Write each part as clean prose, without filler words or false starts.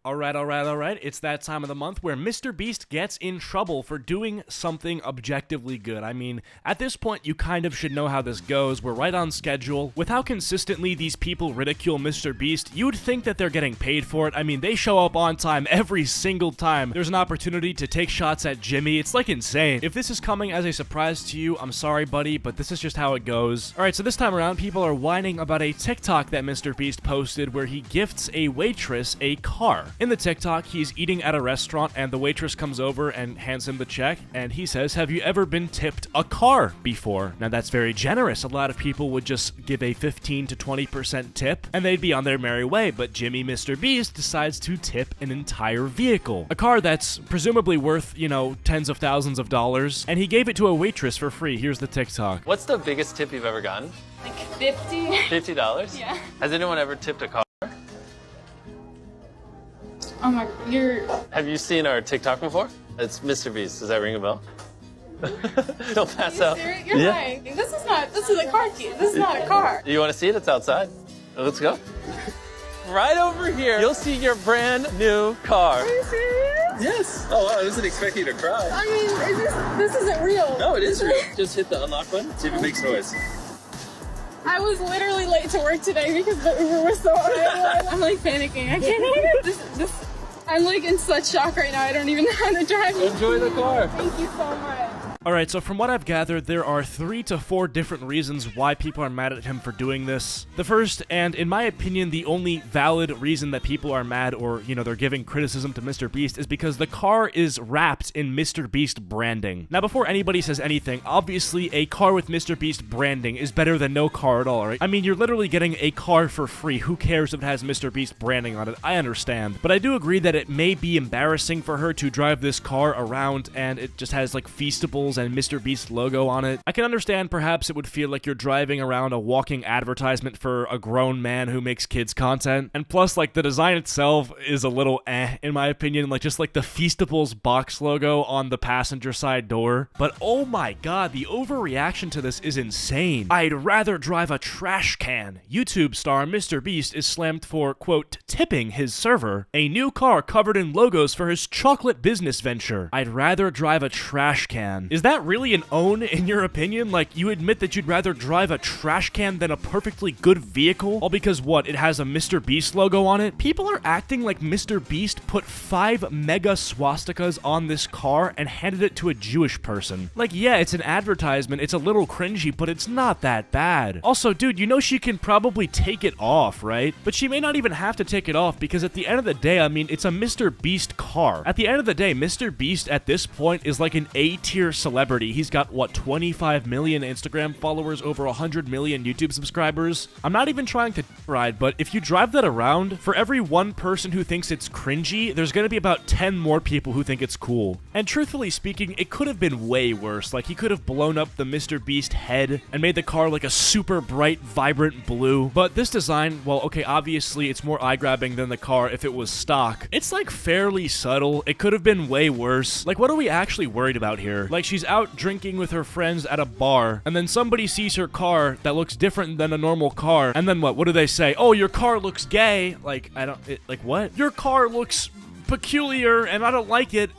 Alright. It's that time of the month where MrBeast gets in trouble for doing something objectively good. I mean, at this point, you kind of should know how this goes. We're right on schedule. With how consistently these people ridicule MrBeast, you would think that they're getting paid for it. I mean, they show up on time every single time. There's an opportunity to take shots at Jimmy. It's like insane. If this is coming as a surprise to you, I'm sorry, buddy, but this is just how it goes. Alright, so this time around, people are whining about a TikTok that MrBeast posted where he gifts a waitress a car. In the TikTok, he's eating at a restaurant and the waitress comes over and hands him the check and he says, "Have you ever been tipped a car before?" Now that's very generous. A lot of people would just give a 15 to 20% tip and they'd be on their merry way, but Jimmy MrBeast decides to tip an entire vehicle. A car that's presumably worth, you know, tens of thousands of dollars, and he gave it to a waitress for free. Here's the TikTok. What's the biggest tip you've ever gotten? Like 50. $50? Yeah. Has anyone ever tipped a car? Oh my, Have you seen our TikTok before? It's MrBeast. Does that ring a bell? Don't pass out. serious? You're lying. This is a car key. This is not a car. You want to see it? It's outside. Let's go. Right over here, you'll see your brand new car. Are you serious? Yes. Oh, wow, I wasn't expecting you to cry. I mean, this isn't real. No, it is real. Just hit the unlock button, see if it makes noise. I was literally late to work today because the Uber was so unavailable. I'm like panicking. I can't even. I'm like in such shock right now. I don't even know how to drive. Enjoy the car. Thank you so much. Alright, so from what I've gathered, there are 3 to 4 different reasons why people are mad at him for doing this. The first, and in my opinion, the only valid reason that people are mad or, you know, they're giving criticism to MrBeast is because the car is wrapped in MrBeast branding. Now, before anybody says anything, obviously a car with MrBeast branding is better than no car at all, right? I mean, you're literally getting a car for free. Who cares if it has MrBeast branding on it? I understand. But I do agree that it may be embarrassing for her to drive this car around and it just has, like, Feastables and MrBeast logo on it. I can understand perhaps it would feel like you're driving around a walking advertisement for a grown man who makes kids content. And plus, like, the design itself is a little in my opinion, like just like the Feastables box logo on the passenger side door. But oh my god, the overreaction to this is insane. I'd rather drive a trash can. YouTube star MrBeast is slammed for, quote, tipping his server a new car covered in logos for his chocolate business venture. I'd rather drive a trash can. Is that really an own in your opinion? Like, you admit that you'd rather drive a trash can than a perfectly good vehicle? All because what? It has a MrBeast logo on it? People are acting like MrBeast put 5 mega swastikas on this car and handed it to a Jewish person. Like, yeah, it's an advertisement, it's a little cringy, but it's not that bad. Also, dude, you know she can probably take it off, right? But she may not even have to take it off because at the end of the day, I mean, it's a MrBeast car. At the end of the day, MrBeast at this point is like an A-tier celebrity. He's got, what, 25 million Instagram followers, over 100 million YouTube subscribers? I'm not even trying to ride, but if you drive that around, for every one person who thinks it's cringy, there's gonna be about 10 more people who think it's cool. And truthfully speaking, it could have been way worse. Like, he could have blown up the MrBeast head and made the car like a super bright, vibrant blue. But this design, well, okay, obviously it's more eye-grabbing than the car if it was stock. It's like fairly subtle. It could have been way worse. Like, what are we actually worried about here? Like, she's out drinking with her friends at a bar, and then somebody sees her car that looks different than a normal car, and then what? What do they say? Oh, your car looks gay. Like, like, what? Your car looks peculiar and I don't like it.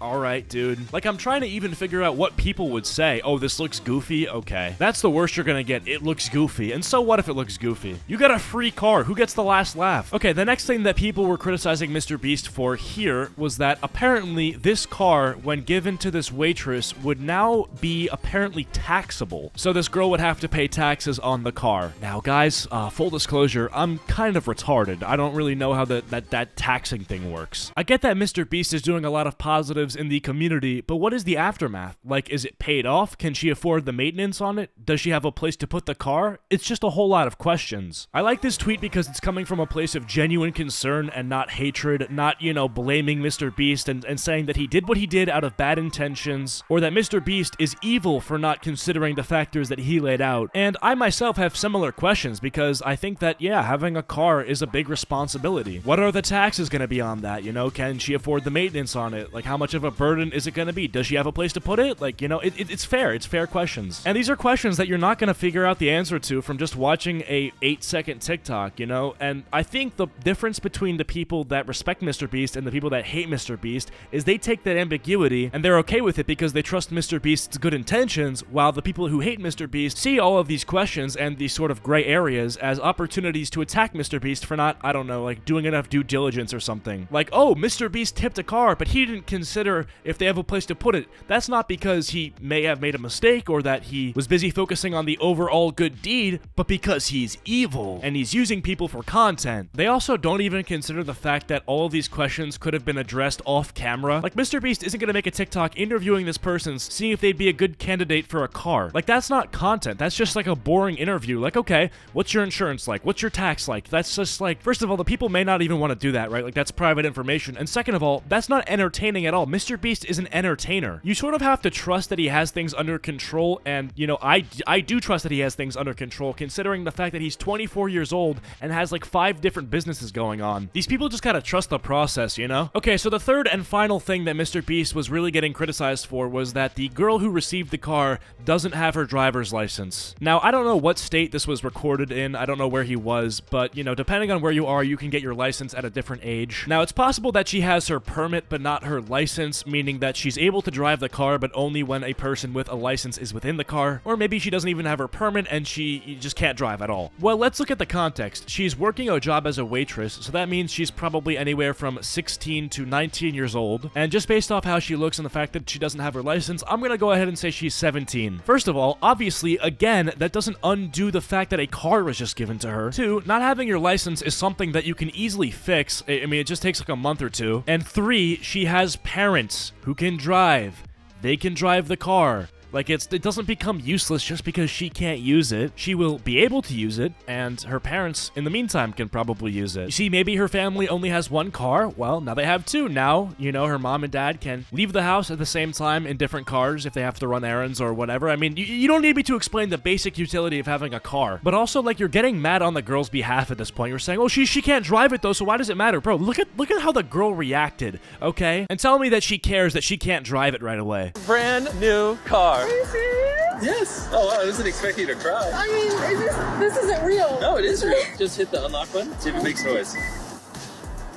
Alright, dude. Like, I'm trying to even figure out what people would say. Oh, this looks goofy? Okay. That's the worst you're gonna get. It looks goofy. And so what if it looks goofy? You got a free car. Who gets the last laugh? Okay, the next thing that people were criticizing MrBeast for here was that apparently this car, when given to this waitress, would now be apparently taxable. So this girl would have to pay taxes on the car. Now, guys, full disclosure, I'm kind of retarded. I don't really know how that taxing thing works. I get that MrBeast is doing a lot of positives in the community, but what is the aftermath? Like, is it paid off? Can she afford the maintenance on it? Does she have a place to put the car? It's just a whole lot of questions. I like this tweet because it's coming from a place of genuine concern and not hatred, not, you know, blaming MrBeast and saying that he did what he did out of bad intentions, or that MrBeast is evil for not considering the factors that he laid out. And I myself have similar questions because I think that, yeah, having a car is a big responsibility. What are the taxes gonna be on that, you know? can she afford the maintenance on it? Like, how much of a burden is it going to be? Does she have a place to put it? Like, you know, it's fair. It's fair questions. And these are questions that you're not going to figure out the answer to from just watching a 8-second TikTok, you know? And I think the difference between the people that respect MrBeast and the people that hate MrBeast is they take that ambiguity and they're okay with it because they trust MrBeast's good intentions, while the people who hate MrBeast see all of these questions and these sort of gray areas as opportunities to attack MrBeast for not, I don't know, like doing enough due diligence or something. Like, oh, MrBeast tipped a car, but he didn't consider if they have a place to put it. That's not because he may have made a mistake or that he was busy focusing on the overall good deed, but because he's evil and he's using people for content. They also don't even consider the fact that all of these questions could have been addressed off camera. Like, MrBeast isn't gonna make a TikTok interviewing this person, seeing if they'd be a good candidate for a car. Like, that's not content. That's just like a boring interview. Like, okay, what's your insurance like? What's your tax like? That's just like, first of all, the people may not even want to do that, right? Like, that's private information. And second of all, that's not entertaining at all. MrBeast is an entertainer. You sort of have to trust that he has things under control, and, you know, I do trust that he has things under control, considering the fact that he's 24 years old and has like 5 different businesses going on. These people just gotta trust the process, you know? Okay, so the third and final thing that MrBeast was really getting criticized for was that the girl who received the car doesn't have her driver's license. Now, I don't know what state this was recorded in, I don't know where he was, but, you know, depending on where you are, you can get your license at a different age. Now, it's possible that she has her permit but not her license, meaning that she's able to drive the car but only when a person with a license is within the car, or maybe she doesn't even have her permit and she just can't drive at all. Well, let's look at the context. She's working a job as a waitress, so that means she's probably anywhere from 16 to 19 years old, and just based off how she looks and the fact that she doesn't have her license, I'm gonna go ahead and say she's 17. First of all, obviously, again, that doesn't undo the fact that a car was just given to her. 2, not having your license is something that you can easily fix. I mean, it just takes like a month or 2. And 3, she has parents who can drive. They can drive the car. Like, it doesn't become useless just because she can't use it. She will be able to use it, and her parents, in the meantime, can probably use it. You see, maybe her family only has 1 car. Well, now they have 2. Now, you know, her mom and dad can leave the house at the same time in different cars if they have to run errands or whatever. I mean, you don't need me to explain the basic utility of having a car. But also, like, you're getting mad on the girl's behalf at this point. You're saying, oh, she can't drive it, though, so why does it matter? Bro, look at how the girl reacted, okay? And tell me that she cares that she can't drive it right away. Brand new car. Are you serious? Yes. Oh, wow, I wasn't expecting you to cry. I mean, this isn't real. No, it is real. Just hit the unlock button, see if it makes noise.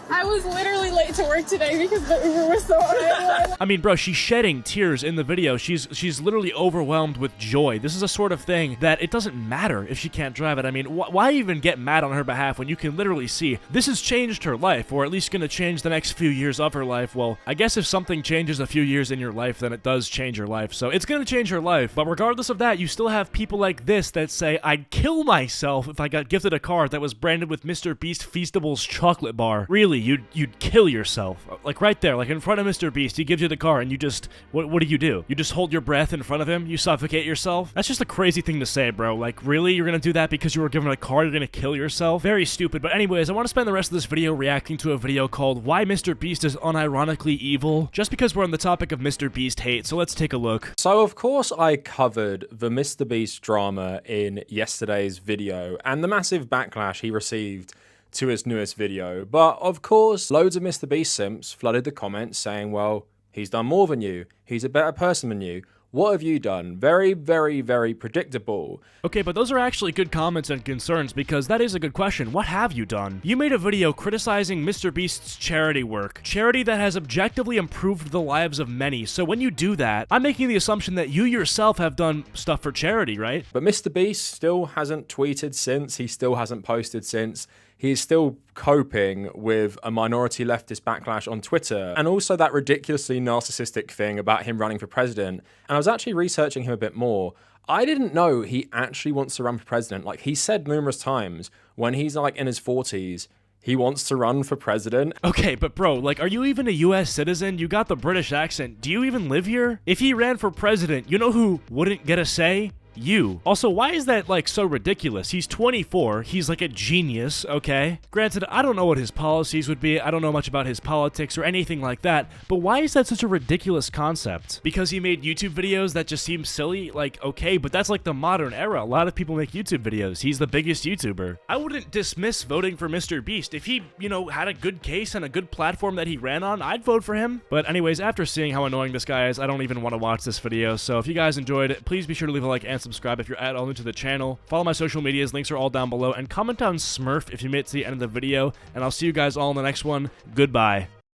I was literally late to work today because the Uber was so unavailable. I mean, bro, she's shedding tears in the video. She's literally overwhelmed with joy. This is a sort of thing that it doesn't matter if she can't drive it. I mean, why even get mad on her behalf when you can literally see this has changed her life, or at least going to change the next few years of her life? Well, I guess if something changes a few years in your life, then it does change your life. So it's going to change her life. But regardless of that, you still have people like this that say, I'd kill myself if I got gifted a car that was branded with MrBeast Feastables chocolate bar. Really, you'd kill yourself. Like right there, like in front of MrBeast, he gives you the car and you just, what do? You just hold your breath in front of him? You suffocate yourself? That's just a crazy thing to say, bro. Like, really? You're gonna do that because you were given a car? You're gonna kill yourself? Very stupid. But anyways, I want to spend the rest of this video reacting to a video called Why MrBeast is Unironically Evil, just because we're on the topic of MrBeast hate, so let's take a look. So of course I covered the MrBeast drama in yesterday's video and the massive backlash he received to his newest video, but of course loads of MrBeast simps flooded the comments saying, well, he's done more than you, he's a better person than you, what have you done? Very, very, very predictable. Okay, but those are actually good comments and concerns because that is a good question. What have you done? You made a video criticizing MrBeast's charity work. Charity that has objectively improved the lives of many. So when you do that, I'm making the assumption that you yourself have done stuff for charity, right? But MrBeast still hasn't tweeted since, he still hasn't posted since. He's still coping with a minority leftist backlash on Twitter and also that ridiculously narcissistic thing about him running for president. And I was actually researching him a bit more. I didn't know he actually wants to run for president. Like, he said numerous times when he's like in his 40s, he wants to run for president. Okay, but bro, like, are you even a US citizen? You got the British accent. Do you even live here? If he ran for president, you know who wouldn't get a say? you. Also, why is that like so ridiculous? He's 24, he's like a genius, okay? Granted, I don't know what his policies would be, I don't know much about his politics or anything like that, but why is that such a ridiculous concept? Because he made YouTube videos that just seem silly? Like, okay, but that's like the modern era. A lot of people make YouTube videos. He's the biggest YouTuber. I wouldn't dismiss voting for MrBeast. If he, you know, had a good case and a good platform that he ran on, I'd vote for him. But anyways, after seeing how annoying this guy is, I don't even want to watch this video. So if you guys enjoyed it, please be sure to leave a like and subscribe if you're at all new to the channel. Follow my social medias, links are all down below, and comment on Smurf if you made it to the end of the video, and I'll see you guys all in the next one. Goodbye.